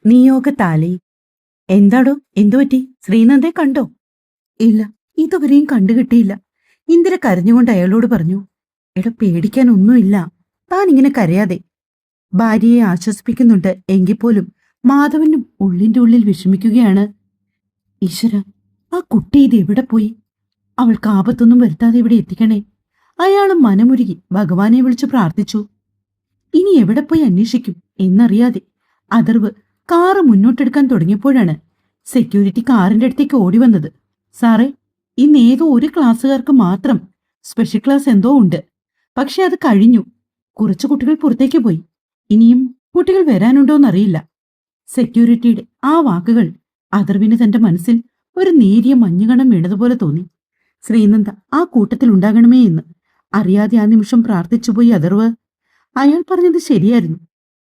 നിയോഗത്താലി. എന്താടോ, എന്തുപറ്റി? ശ്രീനന്ദെ കണ്ടോ? ഇല്ല, ഇതുവരെയും കണ്ടുകിട്ടിയില്ല. ഇന്ദിര കരഞ്ഞുകൊണ്ട് അയാളോട് പറഞ്ഞു. എടാ, പേടിക്കാനൊന്നുമില്ല. താൻ ഇങ്ങനെ കരയാതെ. ഭാര്യയെ ആശ്വസിപ്പിക്കുന്നുണ്ട്. എങ്കിൽ പോലും മാധവനും ഉള്ളിന്റെ ഉള്ളിൽ വിഷമിക്കുകയാണ്. ഈശ്വര, ആ കുട്ടി ഇത് എവിടെ പോയി? അവൾക്ക് ആപത്തൊന്നും വരുത്താതെ ഇവിടെ എത്തിക്കണേ. അയാളും മനമുരുകി ഭഗവാനെ വിളിച്ചു പ്രാർത്ഥിച്ചു. ഇനി എവിടെ പോയി അന്വേഷിക്കും എന്നറിയാതെ അഥർവ് കാറ് മുന്നോട്ടെടുക്കാൻ തുടങ്ങിയപ്പോഴാണ് സെക്യൂരിറ്റി കാറിന്റെ അടുത്തേക്ക് ഓടി വന്നത്. സാറേ, ഇന്ന് ഏതോ ഒരു ക്ലാസ്സുകാർക്ക് മാത്രം സ്പെഷ്യൽ ക്ലാസ് എന്തോ ഉണ്ട്. പക്ഷെ അത് കഴിഞ്ഞു. കുറച്ചു കുട്ടികൾ പുറത്തേക്ക് പോയി. ഇനിയും കുട്ടികൾ വരാനുണ്ടോന്നറിയില്ല. സെക്യൂരിറ്റിയുടെ ആ വാക്കുകൾ അഥർവിന് തന്റെ മനസ്സിൽ ഒരു നേരിയ മഞ്ഞുകണം വീണതുപോലെ തോന്നി. ശ്രീനന്ദ ആ കൂട്ടത്തിൽ ഉണ്ടാകണമേ എന്ന് അറിയാതെ ആ നിമിഷം പ്രാർത്ഥിച്ചുപോയി അഥർവ്. അയാൾ പറഞ്ഞത് ശരിയായിരുന്നു.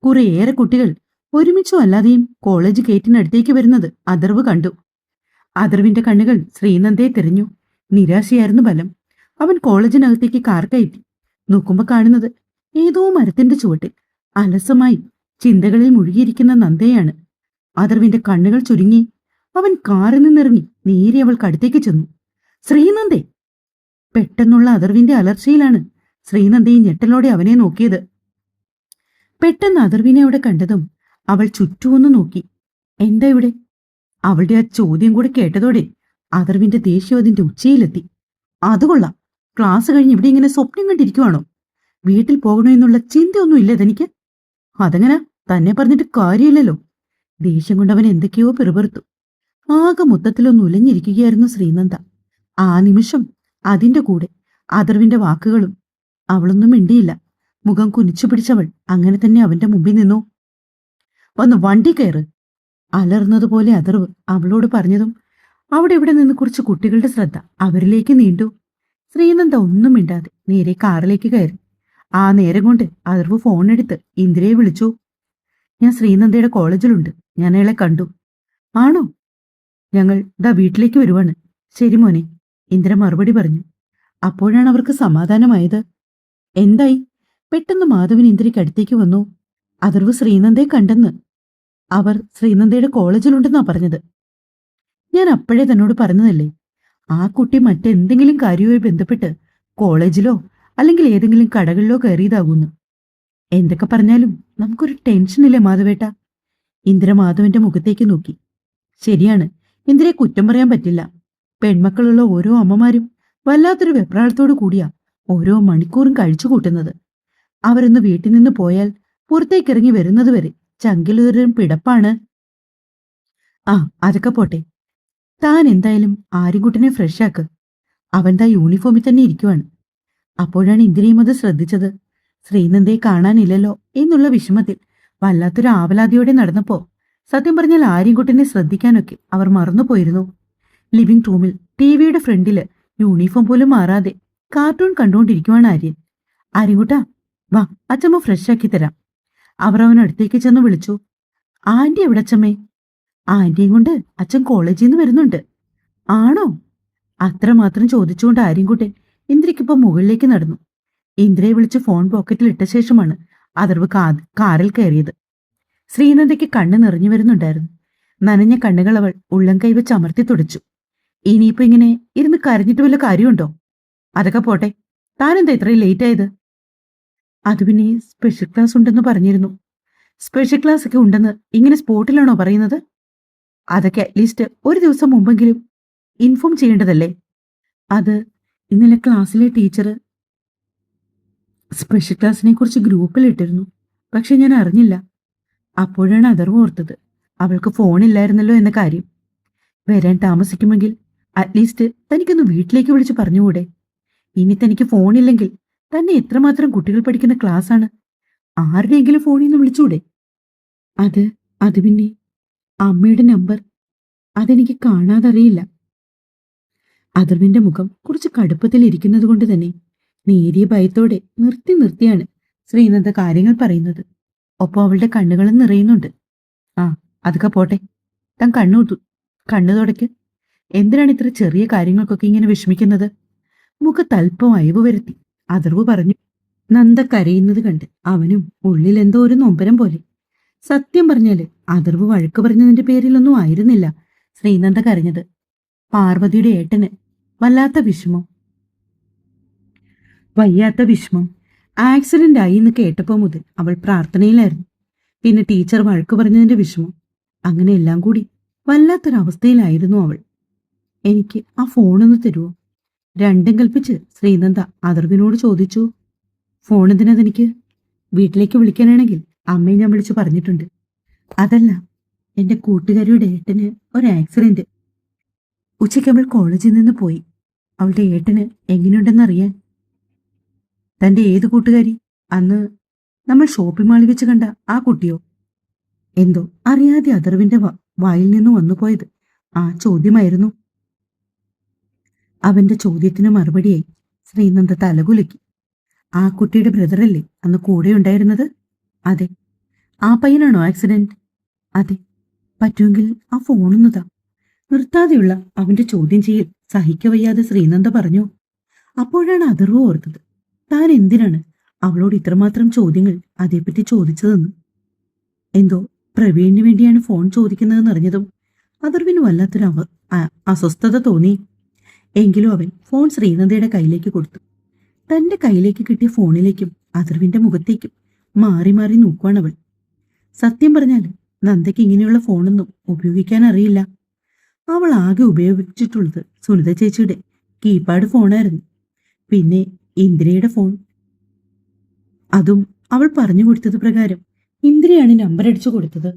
കുറേയേറെ കുട്ടികൾ ഒരുമിച്ചോ അല്ലാതെയും കോളേജ് ഗേറ്റിനടുത്തേക്ക് വരുന്നത് അഥർവ് കണ്ടു. അഥർവിന്റെ കണ്ണുകൾ ശ്രീനന്ദയെ തിരഞ്ഞു. നിരാശയായിരുന്നു ബലം. അവൻ കോളേജിനകത്തേക്ക് കാർ കയറ്റി. നോക്കുമ്പോ കാണുന്നത് ഏതോ മരത്തിന്റെ ചുവട്ടിൽ അലസമായി ചിന്തകളിൽ മുഴുകിയിരിക്കുന്ന നന്ദയാണ്. അഥർവിന്റെ കണ്ണുകൾ ചുരുങ്ങി. അവൻ കാറിൽ നിന്നിറങ്ങി നേരെ അവൾക്കടുത്തേക്ക് ചെന്നു. ശ്രീനന്ദേ! പെട്ടെന്നുള്ള അഥർവിന്റെ അലർച്ചയിലാണ് ശ്രീനന്ദയെ ഞെട്ടലോടെ അവനെ നോക്കിയത്. പെട്ടെന്ന് അഥർവിനെ അവിടെ കണ്ടതും അവൾ ചുറ്റുമൊന്നു നോക്കി. എന്താ ഇവിടെ? അവളുടെ ആ ചോദ്യം കൂടെ കേട്ടതോടെ അഥർവിന്റെ ദേഷ്യം അതിന്റെ ഉച്ചയിലെത്തി. അതുകൊള്ളാം, ക്ലാസ് കഴിഞ്ഞ് ഇവിടെ ഇങ്ങനെ സ്വപ്നം കണ്ടിരിക്കുവാണോ? വീട്ടിൽ പോകണോ എന്നുള്ള ചിന്തയൊന്നും ഇല്ല തനിക്ക്? അതങ്ങനെ തന്നെ പറഞ്ഞിട്ട് കാര്യമില്ലല്ലോ. ദേഷ്യം കൊണ്ട് അവൻ എന്തൊക്കെയോ പിറുപിറുത്തു. ആകെ മൊത്തത്തിലൊന്ന് ഉലഞ്ഞിരിക്കുകയായിരുന്നു ശ്രീനന്ദ. ആ നിമിഷം അതിന്റെ കൂടെ അഥർവിന്റെ വാക്കുകളും. അവളൊന്നും മിണ്ടിയില്ല. മുഖം കുനിച്ചു പിടിച്ചവൾ അങ്ങനെ തന്നെ അവന്റെ മുമ്പിൽ നിന്നു. ഒന്ന് വണ്ടി കയറ്! അലർന്നതുപോലെ അഥർവ് അവളോട് പറഞ്ഞതും അവിടെ ഇവിടെ നിന്ന് കുറച്ച് കുട്ടികളുടെ ശ്രദ്ധ അവരിലേക്ക് നീണ്ടു. ശ്രീനന്ദ ഒന്നും മിണ്ടാതെ നേരെ കാറിലേക്ക് കയറി. ആ നേരം കൊണ്ട് അഥർവ് ഫോണെടുത്ത് ഇന്ദിരയെ വിളിച്ചു. ഞാൻ ശ്രീനന്ദയുടെ കോളേജിലുണ്ട്. ഞാൻ അയാളെ കണ്ടു. ആണോ? ഞങ്ങൾ ദാ വീട്ടിലേക്ക് വരുവാണ്. ശരി മോനെ, ഇന്ദിര മറുപടി പറഞ്ഞു. അപ്പോഴാണ് അവർക്ക് സമാധാനമായത്. എന്തായി? പെട്ടെന്ന് മാധവൻ ഇന്ദിരയ്ക്ക് അടുത്തേക്ക് വന്നു. അഥർവ് ശ്രീനന്ദയെ കണ്ടെന്ന്. അവർ ശ്രീനന്ദയുടെ കോളേജിലുണ്ടെന്നാ പറഞ്ഞത്. ഞാൻ അപ്പോഴേ തന്നോട് പറഞ്ഞതല്ലേ, ആ കുട്ടി മറ്റെന്തെങ്കിലും കാര്യവുമായി ബന്ധപ്പെട്ട് കോളേജിലോ അല്ലെങ്കിൽ ഏതെങ്കിലും കടകളിലോ കയറിയതാകുന്നു. എന്തൊക്കെ പറഞ്ഞാലും നമുക്കൊരു ടെൻഷനില്ലേ മാധവേട്ട? ഇന്ദിര മാധവന്റെ മുഖത്തേക്ക് നോക്കി. ശരിയാണ്, ഇന്ദിരയെ കുറ്റം പറയാൻ പറ്റില്ല. പെൺമക്കളുള്ള ഓരോ അമ്മമാരും വല്ലാത്തൊരു വെപ്രാളത്തോടു കൂടിയാ ഓരോ മണിക്കൂറും കഴിച്ചു കൂട്ടുന്നത്. അവരൊന്ന് വീട്ടിൽ നിന്ന് പോയാൽ പുറത്തേക്കിറങ്ങി വരുന്നതുവരെ ചങ്കിലൊരു പിടപ്പാണ്. ആ, അതൊക്കെ പോട്ടെ. താൻ എന്തായാലും ആര്യൻകുട്ടനെ ഫ്രഷാക്ക്. അവൻ താ യൂണിഫോമിൽ തന്നെ ഇരിക്കുവാണ്. അപ്പോഴാണ് ഇന്ദിരയും അത് ശ്രദ്ധിച്ചത്. ശ്രീനന്ദയെ കാണാനില്ലല്ലോ എന്നുള്ള വിഷമത്തിൽ വല്ലാത്തൊരു ആവലാതിയോടെ നടന്നപ്പോ സത്യം പറഞ്ഞാൽ ആര്യൻകുട്ടനെ ശ്രദ്ധിക്കാനൊക്കെ അവർ മറന്നുപോയിരുന്നു. ലിവിംഗ് റൂമിൽ ടിവിയുടെ ഫ്രണ്ടില് യൂണിഫോം പോലും മാറാതെ കാർട്ടൂൺ കണ്ടുകൊണ്ടിരിക്കുവാണ് ആര്യൻ. ആര്യൻകുട്ടാ, വാ, അച്ചമ്മ ഫ്രഷാക്കി തരാം. അവർ അവനടുത്തേക്ക് ചെന്ന് വിളിച്ചു. ആന്റി എവിടെ അച്ചമ്മേ? ആന്റിയും കൊണ്ട് അച്ഛൻ കോളേജിൽ നിന്ന് വരുന്നുണ്ട്. ആണോ? അത്രമാത്രം ചോദിച്ചുകൊണ്ട് ആര്യൻകുട്ടൻ ഇന്ദിരയ്ക്കിപ്പോ മുകളിലേക്ക് നടന്നു. ഇന്ദിരയെ വിളിച്ച് ഫോൺ പോക്കറ്റിൽ ഇട്ട ശേഷമാണ് അഥർവ് കാറിൽ കയറിയത്. ശ്രീനന്ദയ്ക്ക് കണ്ണ് നിറഞ്ഞു വരുന്നുണ്ടായിരുന്നു. നനഞ്ഞ കണ്ണുകൾ അവൾ ഉള്ളം കൈവച്ച് അമർത്തി തുടച്ചു. ഇനിയിപ്പോ ഇങ്ങനെ ഇരുന്ന് കരഞ്ഞിട്ട് വല്ല കാര്യമുണ്ടോ? അതൊക്കെ പോട്ടെ, താനെന്താ ഇത്രയും ലേറ്റ് ആയത്? അത് പിന്നെ സ്പെഷ്യൽ ക്ലാസ് ഉണ്ടെന്ന് പറഞ്ഞിരുന്നു. സ്പെഷ്യൽ ക്ലാസ് ഒക്കെ ഉണ്ടെന്ന് ഇങ്ങനെ സ്പോട്ടിലാണോ പറയുന്നത്? അതൊക്കെ അറ്റ്ലീസ്റ്റ് ഒരു ദിവസം മുമ്പെങ്കിലും ഇൻഫോം ചെയ്യേണ്ടതല്ലേ? അത് ഇന്നലെ ക്ലാസ്സിലെ ടീച്ചർ സ്പെഷ്യൽ ക്ലാസ്സിനെ കുറിച്ച് ഗ്രൂപ്പിൽ ഇട്ടിരുന്നു. പക്ഷെ ഞാൻ അറിഞ്ഞില്ല. അപ്പോഴാണ് അഥർവ് ഓർത്തത് അവൾക്ക് ഫോണില്ലായിരുന്നല്ലോ എന്ന കാര്യം. വരാൻ താമസിക്കുമെങ്കിൽ അറ്റ്ലീസ്റ്റ് തനിക്കൊന്ന് വീട്ടിലേക്ക് വിളിച്ച് പറഞ്ഞുകൂടെ? ഇനി തനിക്ക് ഫോണില്ലെങ്കിൽ തന്നെ എത്രമാത്രം കുട്ടികൾ പഠിക്കുന്ന ക്ലാസ്സാണ്. ആരുടെയെങ്കിലും ഫോണിൽ നിന്ന് വിളിച്ചൂടെ? അത് പിന്നെ അമ്മയുടെ നമ്പർ അതെനിക്ക് കാണാതറിയില്ല. അഥർവിന്റെ മുഖം കുറച്ച് കടുപ്പത്തിൽ ഇരിക്കുന്നത് കൊണ്ട് തന്നെ നേരിയ ഭയത്തോടെ നിർത്തിയാണ് ശ്രീനന്ദ കാര്യങ്ങൾ പറയുന്നത്. ഒപ്പം അവളുടെ കണ്ണുകളും നിറയുന്നുണ്ട്. ആ, അതൊക്കെ പോട്ടെ, താൻ കണ്ണു തുടയ്ക്ക്. എന്തിനാണ് ഇത്ര ചെറിയ കാര്യങ്ങൾക്കൊക്കെ ഇങ്ങനെ വിഷമിക്കുന്നത്? മുഖത്തൽപ്പം അയവ് വരുത്തി അഥർവ് പറഞ്ഞു. നന്ദ കരയുന്നത് കണ്ട് അവനും ഉള്ളിൽ എന്തോ ഒരു നൊമ്പരം പോലെ. സത്യം പറഞ്ഞാല് അഥർവ് വഴക്ക് പറഞ്ഞതിന്റെ പേരിലൊന്നും ആയിരുന്നില്ല ശ്രീനന്ദ കരഞ്ഞത്. പാർവതിയുടെ ഏട്ടന് വല്ലാത്ത വിഷമം വയ്യാത്ത വിഷമം ആക്സിഡന്റ് ആയി എന്ന് കേട്ടപ്പോ മുതൽ അവൾ പ്രാർത്ഥനയിലായിരുന്നു. പിന്നെ ടീച്ചർ വഴക്ക് പറഞ്ഞതിന്റെ വിഷമം. അങ്ങനെ എല്ലാം കൂടി വല്ലാത്തൊരവസ്ഥയിലായിരുന്നു അവൾ. എനിക്ക് ആ ഫോണൊന്ന് തരുമോ? രണ്ടും കൽപ്പിച്ച് ശ്രീനന്ദ അഥർവിനോട് ചോദിച്ചു. ഫോൺ എന്തിനതെനിക്ക്? വീട്ടിലേക്ക് വിളിക്കാനാണെങ്കിൽ അമ്മയെ ഞാൻ വിളിച്ചു പറഞ്ഞിട്ടുണ്ട്. അതല്ല, എന്റെ കൂട്ടുകാരിയുടെ ഏട്ടന് ഒരു ആക്സിഡന്റ്. ഉച്ചയ്ക്ക് അവൾ കോളേജിൽ നിന്ന് പോയി. അവളുടെ ഏട്ടന് എങ്ങനെയുണ്ടെന്നറിയാൻ. തന്റെ ഏത് കൂട്ടുകാരി? അന്ന് നമ്മൾ ഷോപ്പിംഗ് മാളിൽ വെച്ച് കണ്ട ആ കുട്ടിയോ? എന്തോ അറിയാതെ അഥർവിന്റെ വായിൽ നിന്ന് വന്നുപോയത് ആ ചോദ്യമായിരുന്നു. അവന്റെ ചോദ്യത്തിന് മറുപടിയായി ശ്രീനന്ദ തലകുലുക്കി. ആ കുട്ടിയുടെ ബ്രദറല്ലേ അന്ന് കൂടെ ഉണ്ടായിരുന്നത്? അതെ. ആ പയ്യനാണോ ആക്സിഡന്റ്? അതെ. പറ്റുമെങ്കിൽ ആ ഫോണൊന്നുതാ. നിർത്താതെയുള്ള അവന്റെ ചോദ്യം ചെയ്യൽ സഹിക്കവയ്യാതെ ശ്രീനന്ദ പറഞ്ഞു. അപ്പോഴാണ് അഥർവ് ഓർത്തത്, താൻ എന്തിനാണ് അവളോട് ഇത്രമാത്രം ചോദ്യങ്ങൾ അതേപ്പറ്റി ചോദിച്ചതെന്ന്. എന്തോ പ്രവീണിന് വേണ്ടിയാണ് ഫോൺ ചോദിക്കുന്നതെന്ന് അറിഞ്ഞതും അഥർവിന് വല്ലാത്തൊരു അസ്വസ്ഥത തോന്നി. എങ്കിലും അവൻ ഫോൺ ശ്രീനന്ദയുടെ കയ്യിലേക്ക് കൊടുത്തു. തന്റെ കയ്യിലേക്ക് കിട്ടിയ ഫോണിലേക്കും അഥർവിന്റെ മുഖത്തേക്കും മാറി മാറി നോക്കുവാണവൾ. സത്യം പറഞ്ഞാൽ നന്ദയ്ക്ക് ഇങ്ങനെയുള്ള ഫോണൊന്നും ഉപയോഗിക്കാൻ അറിയില്ല. അവൾ ആകെ ഉപയോഗിച്ചിട്ടുള്ളത് സുനിത ചേച്ചിയുടെ കീപാഡ് ഫോണായിരുന്നു. പിന്നെ ഇന്ദിരയുടെ ഫോൺ. അതും അവൾ പറഞ്ഞു കൊടുത്തത് പ്രകാരം ഇന്ദിരയാണ് നമ്പർ അടിച്ചു കൊടുത്തത്.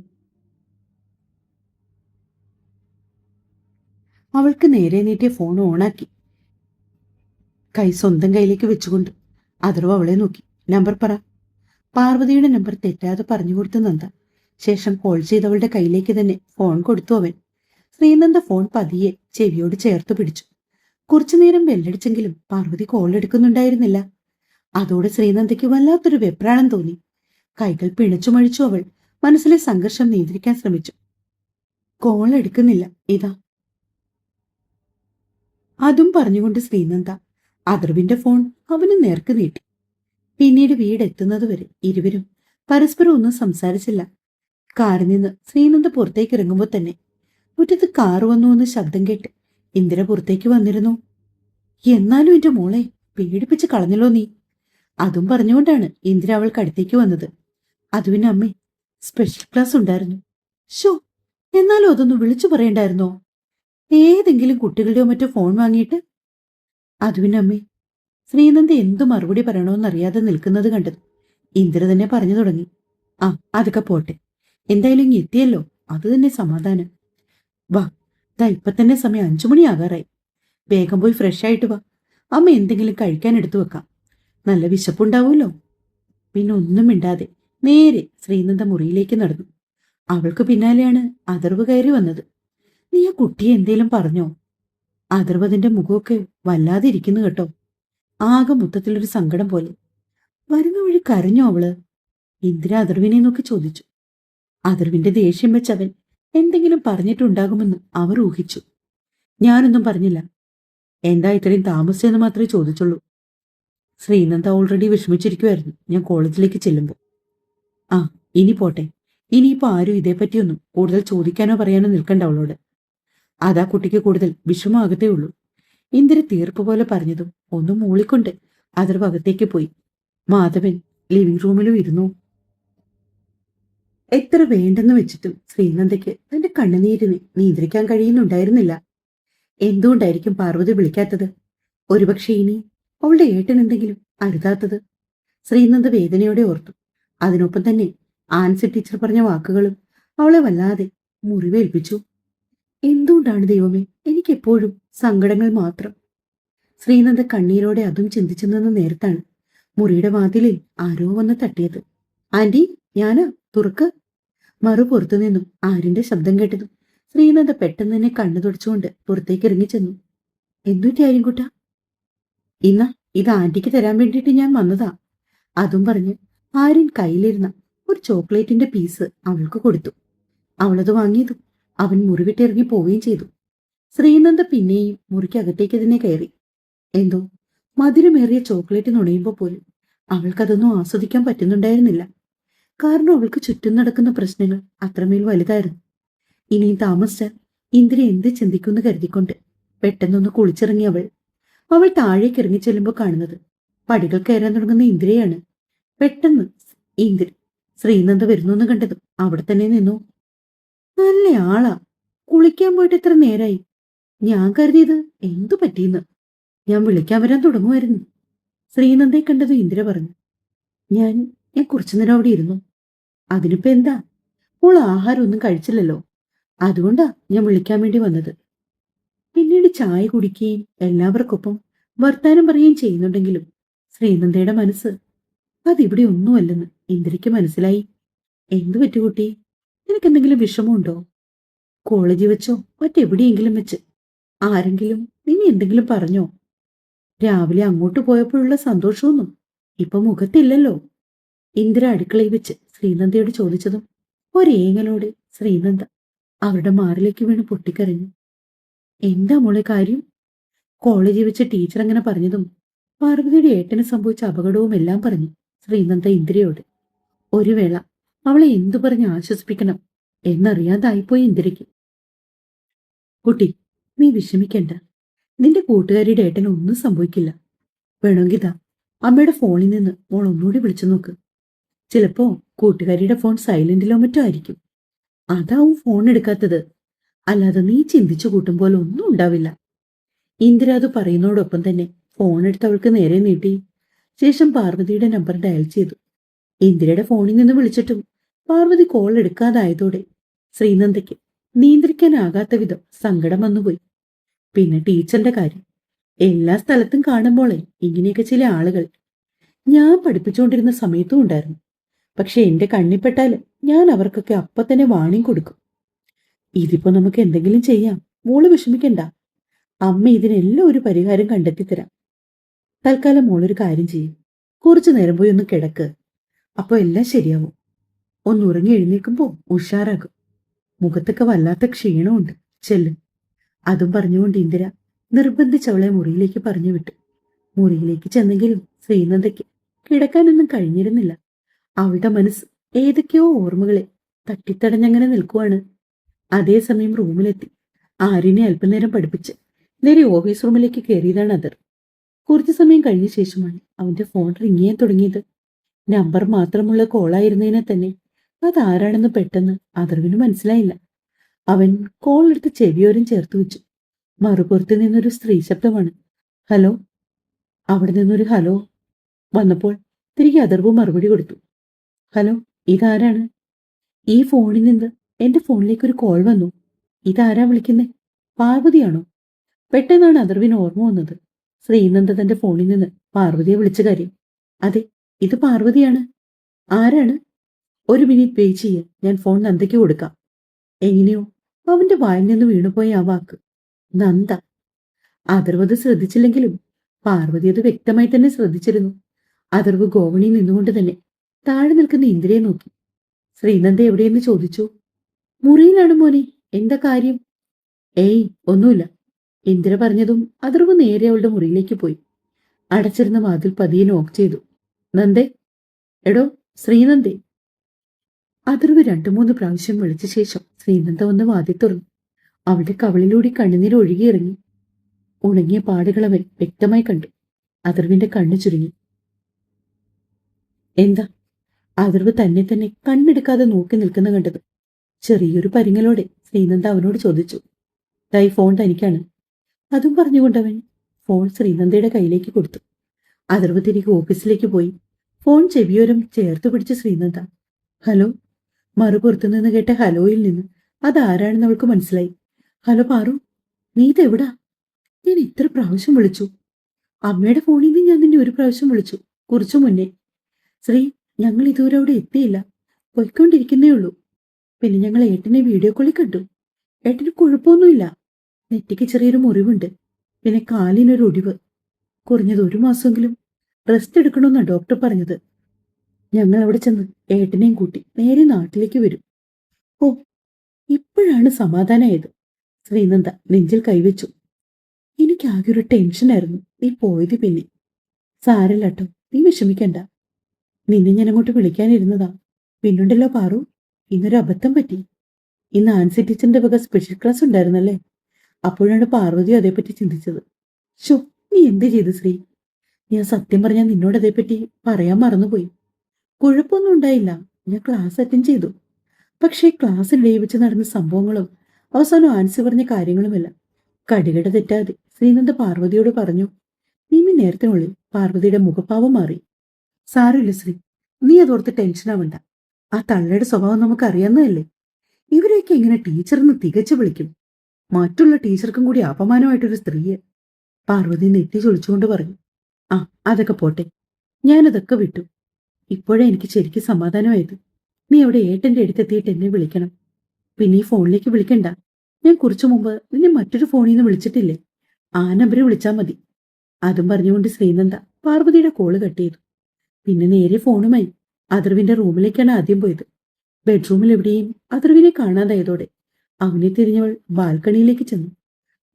അവൾക്ക് നേരെ നീട്ടിയ ഫോൺ ഓണാക്കി കൈ സ്വന്തം കയ്യിലേക്ക് വെച്ചുകൊണ്ട് അഥർവ് അവളെ നോക്കി. നമ്പർ പറ. പാർവതിയുടെ നമ്പർ തെറ്റാതെ പറഞ്ഞു കൊടുത്തു നന്ദ. ശേഷം കോൾ ചെയ്തവളുടെ കയ്യിലേക്ക് തന്നെ ഫോൺ കൊടുത്തു അവൻ. ശ്രീനന്ദ ഫോൺ പതിയെ ചെവിയോട് ചേർത്ത് പിടിച്ചു. കുറച്ചുനേരം ബെല്ലടിച്ചെങ്കിലും പാർവതി കോൾ എടുക്കുന്നുണ്ടായിരുന്നില്ല. അതോടെ ശ്രീനന്ദയ്ക്ക് വല്ലാത്തൊരു വെപ്രാളം തോന്നി. കൈകൾ പിണച്ചുമഴിച്ചു അവൾ മനസ്സിലെ സംഘർഷം നിയന്ത്രിക്കാൻ ശ്രമിച്ചു. കോൾ എടുക്കുന്നില്ല. ഇതാ. അതും പറഞ്ഞുകൊണ്ട് ശ്രീനന്ദ അഥർവിന്റെ ഫോൺ അവന് നേർക്ക് നീട്ടി. പിന്നീട് വീടെത്തുന്നതുവരെ ഇരുവരും പരസ്പരം ഒന്നും സംസാരിച്ചില്ല. കാറിൽ നിന്ന് ശ്രീനന്ദ പുറത്തേക്ക് ഇറങ്ങുമ്പോൾ തന്നെ മുറ്റത്ത് കാറ് വന്നു എന്ന് ശബ്ദം കേട്ട് ഇന്ദിര പുറത്തേക്ക് വന്നിരുന്നു. എന്നാലും എന്റെ മോളെ പേടിപ്പിച്ച് കളഞ്ഞല്ലോ നീ. അതും പറഞ്ഞുകൊണ്ടാണ് ഇന്ദിര അവൾക്ക് അടുത്തേക്ക് വന്നത്. അതുവിന് അമ്മേ, സ്പെഷ്യൽ ക്ലാസ് ഉണ്ടായിരുന്നു. ഷോ, എന്നാലും അതൊന്ന് വിളിച്ചു പറയണ്ടായിരുന്നോ? ഏതെങ്കിലും കുട്ടികളുടെയോ മറ്റോ ഫോൺ വാങ്ങിയിട്ട്? അതുവിന് അമ്മേ. ശ്രീനന്ദ എന്തു മറുപടി പറയണമെന്നറിയാതെ നിൽക്കുന്നത് കണ്ടത് ഇന്ദിര തന്നെ പറഞ്ഞു തുടങ്ങി. ആ, അതൊക്കെ പോട്ടെ. എന്തായാലും ഇങ്ങ് എത്തിയല്ലോ, അത് തന്നെ സമാധാനം. വാ, ദാ ഇപ്പൊ തന്നെ സമയം 5 മണിയാകാറായി. വേഗം പോയി ഫ്രഷ് ആയിട്ട് വാ. അമ്മ എന്തെങ്കിലും കഴിക്കാൻ എടുത്തു വെക്കാം. നല്ല വിശപ്പുണ്ടാവുമല്ലോ. പിന്നെ ഒന്നും മിണ്ടാതെ നേരെ ശ്രീനന്ദ മുറിയിലേക്ക് നടന്നു. അവൾക്ക് പിന്നാലെയാണ് അഥർവ് കയറി വന്നത്. നീ ആ കുട്ടിയെ എന്തേലും പറഞ്ഞോ? അഥർവ് അതിന്റെ മുഖമൊക്കെ വല്ലാതെ ഇരിക്കുന്നു കേട്ടോ. ആകെ മൊത്തത്തിലൊരു സങ്കടം പോലെ. വരുന്ന വഴി കരഞ്ഞോ അവള്? ഇന്ദിര അഥർവിനെ നോക്കി ചോദിച്ചു. അഥർവിന്റെ ദേഷ്യം വെച്ചവൻ എന്തെങ്കിലും പറഞ്ഞിട്ടുണ്ടാകുമെന്ന് അവർ ഊഹിച്ചു. ഞാനൊന്നും പറഞ്ഞില്ല. എന്താ ഇത്രയും താമസിച്ചെന്ന് മാത്രമേ ചോദിച്ചുള്ളൂ. ശ്രീനന്ദ ഓൾറെഡി വിഷമിച്ചിരിക്കുമായിരുന്നു ഞാൻ കോളേജിലേക്ക് ചെല്ലുമ്പോൾ. ആ, ഇനി പോട്ടെ. ഇനിയിപ്പോ ആരും ഇതേപ്പറ്റിയൊന്നും കൂടുതൽ ചോദിക്കാനോ പറയാനോ നിൽക്കണ്ട അവളോട്. അതാ കുട്ടിക്ക് കൂടുതൽ വിഷമമാകത്തേ ഉള്ളൂ. ഇന്ദിര തീർപ്പ് പോലെ പറഞ്ഞതും ഒന്നും മൂളിക്കൊണ്ട് അഥർവ് അകത്തേക്ക് പോയി. മാധവൻ ലിവിംഗ് റൂമിലും ഇരുന്നു. എത്ര വേണ്ടെന്ന് വെച്ചിട്ടും ശ്രീനന്ദയ്ക്ക് തന്റെ കണ്ണുനീരിനെ നിയന്ത്രിക്കാൻ കഴിയുന്നുണ്ടായിരുന്നില്ല. എന്തുകൊണ്ടായിരിക്കും പാർവതി വിളിക്കാത്തത്? ഒരുപക്ഷെ ഇനി അവളുടെ ഏട്ടൻ എന്തെങ്കിലും അരുതാത്തത്? ശ്രീനന്ദ വേദനയോടെ ഓർത്തു. അതിനൊപ്പം തന്നെ ആൻസി ടീച്ചർ പറഞ്ഞ വാക്കുകളും അവളെ വല്ലാതെ മുറിവേൽപ്പിച്ചു. എന്തുകൊണ്ടാണ് ദൈവമേ എനിക്കെപ്പോഴും സങ്കടങ്ങൾ മാത്രം? ശ്രീനന്ദ കണ്ണീരോടെ അതും ചിന്തിച്ചു നിന്ന നേരത്താണ് മുറിയുടെ വാതിലിൽ ആരോ വന്ന് തട്ടിയത്. ആന്റി, ഞാനാ, തുറക്ക്. മറുപുറത്തു നിന്നും ആരിന്റെ ശബ്ദം കേട്ടതും ശ്രീനന്ദ പെട്ടെന്ന് തന്നെ കണ്ണു തുടച്ചുകൊണ്ട് പുറത്തേക്ക് ഇറങ്ങിച്ചെന്നു. എന്തുറ്റി ആര്യൻകുട്ട? ഇന്ന ഇത് ആന്റിക്ക് തരാൻ വേണ്ടിയിട്ട് ഞാൻ വന്നതാ. അതും പറഞ്ഞ് ആര്യൻ കയ്യിലിരുന്ന ഒരു ചോക്ലേറ്റിന്റെ പീസ് അവൾക്ക് കൊടുത്തു. അവളത് വാങ്ങിയതും അവൻ മുറിവിട്ടിറങ്ങി പോവുകയും ചെയ്തു. ശ്രീനന്ദ പിന്നെയും മുറിക്കകത്തേക്ക് തന്നെ കയറി. എന്തോ മധുരമേറിയ ചോക്ലേറ്റ് നുണയുമ്പോൾ പോലും അവൾക്കതൊന്നും ആസ്വദിക്കാൻ പറ്റുന്നുണ്ടായിരുന്നില്ല. കാരണം അവൾക്ക് ചുറ്റും നടക്കുന്ന പ്രശ്നങ്ങൾ അത്രമേൽ വലുതായിരുന്നു. ഇനിയും താമസിച്ചാൽ ഇന്ദിര എന്ത് ചിന്തിക്കുമെന്ന് കരുതിക്കൊണ്ട് പെട്ടെന്നൊന്ന് കുളിച്ചിറങ്ങി അവൾ താഴേക്ക് ഇറങ്ങി ചെല്ലുമ്പോൾ കാണുന്നത് പടികൾ കയറാൻ തുടങ്ങുന്ന ഇന്ദിരയാണ്. പെട്ടെന്ന് ഇന്ദിര ശ്രീനന്ദ വരുന്നു കണ്ടതും അവിടെ തന്നെ നിന്നു. നല്ല ആളാ, കുളിക്കാൻ പോയിട്ട് എത്ര നേരായി. ഞാൻ കരുതിയത് എന്തു പറ്റിയെന്ന്. ഞാൻ വിളിക്കാൻ വരാൻ തുടങ്ങുമായിരുന്നു. ശ്രീനന്ദയെ കണ്ടതും ഇന്ദിര പറഞ്ഞു. ഞാൻ ഞാൻ കുറച്ചു നേരം അവിടെ ഇരുന്നു. അതിനിപ്പോ എന്താ? മോൾ ആഹാരം ഒന്നും കഴിച്ചില്ലല്ലോ, അതുകൊണ്ടാ ഞാൻ വിളിക്കാൻ വേണ്ടി വന്നത്. പിന്നീട് ചായ കുടിക്കുകയും എല്ലാവർക്കൊപ്പം വർത്താനം പറയുകയും ചെയ്യുന്നുണ്ടെങ്കിലും ശ്രീനന്ദയുടെ മനസ്സ് അതിവിടെ ഒന്നുമല്ലെന്ന് ഇന്ദിരയ്ക്ക് മനസ്സിലായി. എന്തു പറ്റു കുട്ടി? നിനക്കെന്തെങ്കിലും വിഷമമുണ്ടോ? കോളേജിൽ വെച്ചോ മറ്റെവിടെയെങ്കിലും വെച്ച് ആരെങ്കിലും നിന്നെ എന്തെങ്കിലും പറഞ്ഞോ? രാവിലെ അങ്ങോട്ട് പോയപ്പോഴുള്ള സന്തോഷമൊന്നും ഇപ്പൊ മുഖത്തില്ലല്ലോ. ഇന്ദിര അടുക്കളയിൽ വെച്ച് ശ്രീനന്ദയോട് ചോദിച്ചതും ഒരേങ്ങലോട് ശ്രീനന്ദ അവരുടെ മാറിലേക്ക് വീണ് പൊട്ടിക്കരഞ്ഞു. എന്താ മോളെ കാര്യം? കോളേജിൽ വെച്ച് ടീച്ചർ അങ്ങനെ പറഞ്ഞതും പാർവതിയുടെ ഏട്ടന് സംഭവിച്ച അപകടവും എല്ലാം പറഞ്ഞു ശ്രീനന്ദ ഇന്ദിരയോട്. ഒരു വേള അവളെ എന്തു പറഞ്ഞ് ആശ്വസിപ്പിക്കണം എന്നറിയാതായിപ്പോയി ഇന്ദിരയ്ക്ക്. കുട്ടി, നീ വിഷമിക്കണ്ട. നിന്റെ കൂട്ടുകാരിയുടെ ഏട്ടന് ഒന്നും സംഭവിക്കില്ല. വേണമെങ്കിതാ അമ്മയുടെ ഫോണിൽ നിന്ന് മോൾ ഒന്നുകൂടി വിളിച്ചു നോക്ക്. ചിലപ്പോ കൂട്ടുകാരിയുടെ ഫോൺ സൈലന്റിലോ മറ്റോ ആയിരിക്കും. അതാവും ഫോൺ എടുക്കാത്തത്. അല്ലാതെ നീ ചിന്തിച്ചു കൂട്ടും പോലെ ഒന്നും ഉണ്ടാവില്ല. ഇന്ദിര അത് പറയുന്നതോടൊപ്പം തന്നെ ഫോൺ എടുത്ത് അവൾക്ക് നേരെ നീട്ടി. ശേഷം പാർവതിയുടെ നമ്പർ ഡയൽ ചെയ്തു. ഇന്ദിരയുടെ ഫോണിൽ നിന്ന് വിളിച്ചിട്ടും പാർവതി കോൾ എടുക്കാതായതോടെ ശ്രീനന്ദയ്ക്ക് നിയന്ത്രിക്കാനാകാത്ത വിധം സങ്കടം വന്നുപോയി. പിന്നെ ടീച്ചറിന്റെ കാര്യം എല്ലാ സ്ഥലത്തും കാണുമ്പോളെ ഇങ്ങനെയൊക്കെ ചില ആളുകൾ ഞാൻ പഠിപ്പിച്ചുകൊണ്ടിരുന്ന സമയത്തും ഉണ്ടായിരുന്നു. പക്ഷെ എന്റെ കണ്ണിപ്പെട്ടാൽ ഞാൻ അവർക്കൊക്കെ അപ്പൊ തന്നെ വാണിംഗ് കൊടുക്കും. ഇതിപ്പോ നമുക്ക് എന്തെങ്കിലും ചെയ്യാം, മോള് വിഷമിക്കണ്ട. അമ്മ ഇതിനെല്ലാം ഒരു പരിഹാരം കണ്ടെത്തിത്തരാം. തൽക്കാലം മോളൊരു കാര്യം ചെയ്യും, കുറച്ചു നേരം പോയി ഒന്ന് കിടക്ക്. അപ്പൊ എല്ലാം ശരിയാവും. ഒന്ന് ഉറങ്ങി എഴുന്നേൽക്കുമ്പോ ഉഷാറാകും. മുഖത്തൊക്കെ വല്ലാത്ത ക്ഷീണമുണ്ട്, ചെല്ലും. അതും പറഞ്ഞുകൊണ്ട് ഇന്ദിര നിർബന്ധിച്ചവളെ മുറിയിലേക്ക് പറഞ്ഞു വിട്ടു. മുറിയിലേക്ക് ചെന്നെങ്കിലും ശ്രീനന്ദയ്ക്ക് കിടക്കാനൊന്നും കഴിഞ്ഞിരുന്നില്ല. അവളുടെ മനസ്സ് ഏതൊക്കെയോ ഓർമ്മകളെ തട്ടിത്തടഞ്ഞങ്ങനെ നിൽക്കുവാണ്. അതേസമയം റൂമിലെത്തി ആര്യനെ അല്പനേരം പഠിപ്പിച്ച് നേരെ ഓഫീസ് റൂമിലേക്ക് കയറിയതാണ് അതർ. കുറച്ചു സമയം കഴിഞ്ഞ ശേഷമാണ് അവന്റെ ഫോൺ റിങ് ചെയ്യാൻ തുടങ്ങിയത്. നമ്പർ മാത്രമുള്ള കോളായിരുന്നതിനെ തന്നെ അതാരാണെന്ന് പെട്ടെന്ന് അതർവിന് മനസ്സിലായില്ല. അവൻ കോൾ എടുത്ത് ചെവിയോരം ചേർത്ത് വെച്ചു. മറുപുറത്ത് നിന്നൊരു സ്ത്രീ ശബ്ദമാണ്. ഹലോ. അവിടെ നിന്നൊരു ഹലോ വന്നപ്പോൾ തിരികെ അതർവ് മറുപടി കൊടുത്തു. ഹലോ, ഇതാരാണ്? ഈ ഫോണിൽ നിന്ന് എന്റെ ഫോണിലേക്ക് ഒരു കോൾ വന്നു. ഇതാരാ വിളിക്കുന്നേ? പാർവതിയാണോ? പെട്ടെന്നാണ് അതർവിന് ഓർമ്മ വന്നത്. ശ്രീനന്ദ തന്റെ ഫോണിൽ നിന്ന് പാർവതിയെ വിളിച്ച കാര്യം. അതെ, ഇത് പാർവതിയാണ്. ആരാണ്? ഒരു മിനിറ്റ് വെയിറ്റ് ചെയ്യ്, ഞാൻ ഫോൺ നന്ദയ്ക്ക് കൊടുക്കാം. എങ്ങനെയോ അവന്റെ വായിൽ നിന്ന് വീണുപോയ ആ വാക്ക് നന്ദ. അതർവ് അത് ശ്രദ്ധിച്ചില്ലെങ്കിലും പാർവതി അത് വ്യക്തമായി തന്നെ ശ്രദ്ധിച്ചിരുന്നു. അതർവ് ഗോവണിയിൽ നിന്നുകൊണ്ട് തന്നെ താഴെ നിൽക്കുന്ന ഇന്ദിരയെ നോക്കി. ശ്രീനന്ദ എവിടെയെന്ന് ചോദിച്ചു. മുറിയിലാണ് മോനെ, എന്താ കാര്യം? ഏയ് ഒന്നുമില്ല. ഇന്ദിര പറഞ്ഞതും അതർവ് നേരെ അവളുടെ മുറിയിലേക്ക് പോയി. അടച്ചിരുന്ന വാതിൽ പതിയെ നോക്ക് ചെയ്തു. നന്ദേ, എടോ ശ്രീനന്ദേ. അതർവ് 2-3 പ്രാവശ്യം വിളിച്ച ശേഷം ശ്രീനന്ദ വന്ന് വാതിൽ തുറന്നു. അവളുടെ കവളിലൂടെ കണ്ണുനീർ ഒഴുകിയിറങ്ങി. ഉണങ്ങിയ പാടുകൾ അവൻ വ്യക്തമായി കണ്ടു. അതർവിന്റെ കണ്ണു ചുരുങ്ങി. എന്താ? അതർവ് തന്നെ തന്നെ കണ്ണെടുക്കാതെ നോക്കി നിൽക്കുന്ന കണ്ടത് ചെറിയൊരു പരിങ്ങലോടെ ശ്രീനന്ദ അവനോട് ചോദിച്ചു. തൈ ഫോൺ തനിക്കാണ്. അതും പറഞ്ഞുകൊണ്ടവൻ ഫോൺ ശ്രീനന്ദയുടെ കയ്യിലേക്ക് കൊടുത്തു. അതർവ് തിരികെ ഓഫീസിലേക്ക് പോയി. ഫോൺ ചെവിയോരം ചേർത്ത് പിടിച്ച ശ്രീനന്ദ ഹലോ. മറുപുറത്തു നിന്ന് കേട്ട ഹലോയിൽ നിന്ന് അതാരാണെന്ന് അവൾക്ക് മനസ്സിലായി. ഹലോ പാറു, നീ ഇതെവിടാ? ഞാൻ എത്ര പ്രാവശ്യം വിളിച്ചു. അമ്മയുടെ ഫോണിൽ നിന്ന് ഞാൻ നിന്നെ ഒരു പ്രാവശ്യം വിളിച്ചു, കുറച്ചു മുന്നേ. ശ്രീ, ഞങ്ങൾ ഇതുവരെ അവിടെ എത്തിയില്ല, പോയിക്കൊണ്ടിരിക്കുന്നേ ഉള്ളൂ. പിന്നെ ഞങ്ങൾ ഏട്ടനെ വീഡിയോ കോളിൽ കണ്ടു. ഏട്ടന് കുഴപ്പമൊന്നുമില്ല. നെറ്റിക്ക് ചെറിയൊരു മുറിവുണ്ട്, പിന്നെ കാലിനൊരു ഒടിവ്. കുറഞ്ഞത് 1 മാസമെങ്കിലും റെസ്റ്റ് എടുക്കണമെന്നാണ് ഡോക്ടർ പറഞ്ഞത്. ഞങ്ങൾ അവിടെ ചെന്ന് ഏട്ടനെയും കൂട്ടി നേരെ നാട്ടിലേക്ക് വരും. ഓ, ഇപ്പോഴാണ് സമാധാനമായത്. ശ്രീനന്ദ നെഞ്ചിൽ കൈവച്ചു. എനിക്കാകെ ഒരു ടെൻഷനായിരുന്നു നീ പോയത്. പിന്നെ സാരല്ലാട്ടോ, നീ വിഷമിക്കണ്ട. നിന്നെ ഞാൻ അങ്ങോട്ട് വിളിക്കാനിരുന്നതാ. പിന്നുണ്ടല്ലോ പാറു, ഇന്നൊരു അബദ്ധം പറ്റി. ഇന്ന് ആൻസി ടീച്ചറിന്റെ വക സ്പെഷ്യൽ ക്ലാസ് ഉണ്ടായിരുന്നല്ലേ? അപ്പോഴാണ് പാർവതി അതേപ്പറ്റി ചിന്തിച്ചത്. ശോ, നീ എന്ത് ചെയ്തു ശ്രീ? ഞാൻ സത്യം പറഞ്ഞാൽ നിന്നോട് അതേപ്പറ്റി പറയാൻ മറന്നുപോയി. കുഴപ്പമൊന്നും ഉണ്ടായില്ല. ഞാൻ ക്ലാസ് അറ്റൻഡ് ചെയ്തു. പക്ഷേ ക്ലാസ്സിനിടയിൽ വെച്ച് നടന്ന സംഭവങ്ങളും അവസാനം ആൻസി പറഞ്ഞ കാര്യങ്ങളുമെല്ലാം കടുകട തെറ്റാതെ ശ്രീനന്ദ പാർവതിയോട് പറഞ്ഞു. നേരത്തിനുള്ളിൽ പാർവതിയുടെ മുഖഭാവം മാറി. സാരമില്ല ശ്രീ, നീ അതോർത്ത് ടെൻഷനാവണ്ട. ആ തള്ളയുടെ സ്വഭാവം നമുക്ക് അറിയാവുന്നതല്ലേ. ഇവരെയൊക്കെ എങ്ങനെ ടീച്ചറിന് തികച്ചു വിളിക്കും? മറ്റുള്ള ടീച്ചർക്കും കൂടി അപമാനമായിട്ടൊരു സ്ത്രീയെ. പാർവതി നെറ്റി ചൊളിച്ചുകൊണ്ട് പറഞ്ഞു. ആ, അതൊക്കെ പോട്ടെ, ഞാനതൊക്കെ വിട്ടു. ഇപ്പോഴേ എനിക്ക് ശരിക്കും സമാധാനമായത്. നീ അവിടെ ഏട്ടന്റെ അടുത്തെത്തിയിട്ട് എന്നെ വിളിക്കണം. പിന്നെ ഈ ഫോണിലേക്ക് വിളിക്കണ്ട. ഞാൻ കുറച്ചു മുമ്പ് നിന്നെ മറ്റൊരു ഫോണിൽ നിന്ന് വിളിച്ചിട്ടില്ലേ? ആ നമ്പറിൽ വിളിച്ചാൽ മതി. അതും പറഞ്ഞുകൊണ്ട് ശ്രീനന്ദ പാർവതിയുടെ കോള് കട്ട് ചെയ്തു. പിന്നെ നേരെ ഫോണുമായി അഥർവിന്റെ റൂമിലേക്കാണ് ആദ്യം പോയത്. ബെഡ്റൂമിൽ എവിടെയും അഥർവിനെ കാണാതായതോടെ അവനെ തിരിഞ്ഞവൾ ബാൽക്കണിയിലേക്ക് ചെന്നു.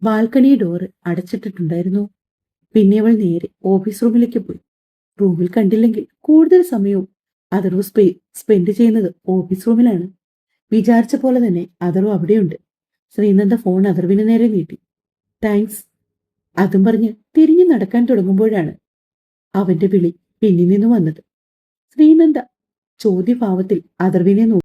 ബാൽക്കണി ഡോറ് അടച്ചിട്ടിട്ടുണ്ടായിരുന്നു. പിന്നെ അവൾ നേരെ ഓഫീസ് റൂമിലേക്ക് പോയി. റൂമിൽ കണ്ടില്ലെങ്കിൽ കൂടുതൽ സമയവും അഥർവ് സ്പെൻഡ് ചെയ്യുന്നത് ഓഫീസ് റൂമിലാണ്. വിചാരിച്ച പോലെ തന്നെ അഥർവ് അവിടെയുണ്ട്. ശ്രീനന്ദ ഫോൺ അഥർവിന് നേരെ നീട്ടി. താങ്ക്സ്. അതും പറഞ്ഞ് തിരിഞ്ഞു നടക്കാൻ തുടങ്ങുമ്പോഴാണ് അവന്റെ വിളി പിന്നിൽ നിന്ന് വന്നത്. ശ്രീനന്ദ ചോദ്യഭാവത്തിൽ അഥർവിനെ നോക്കി.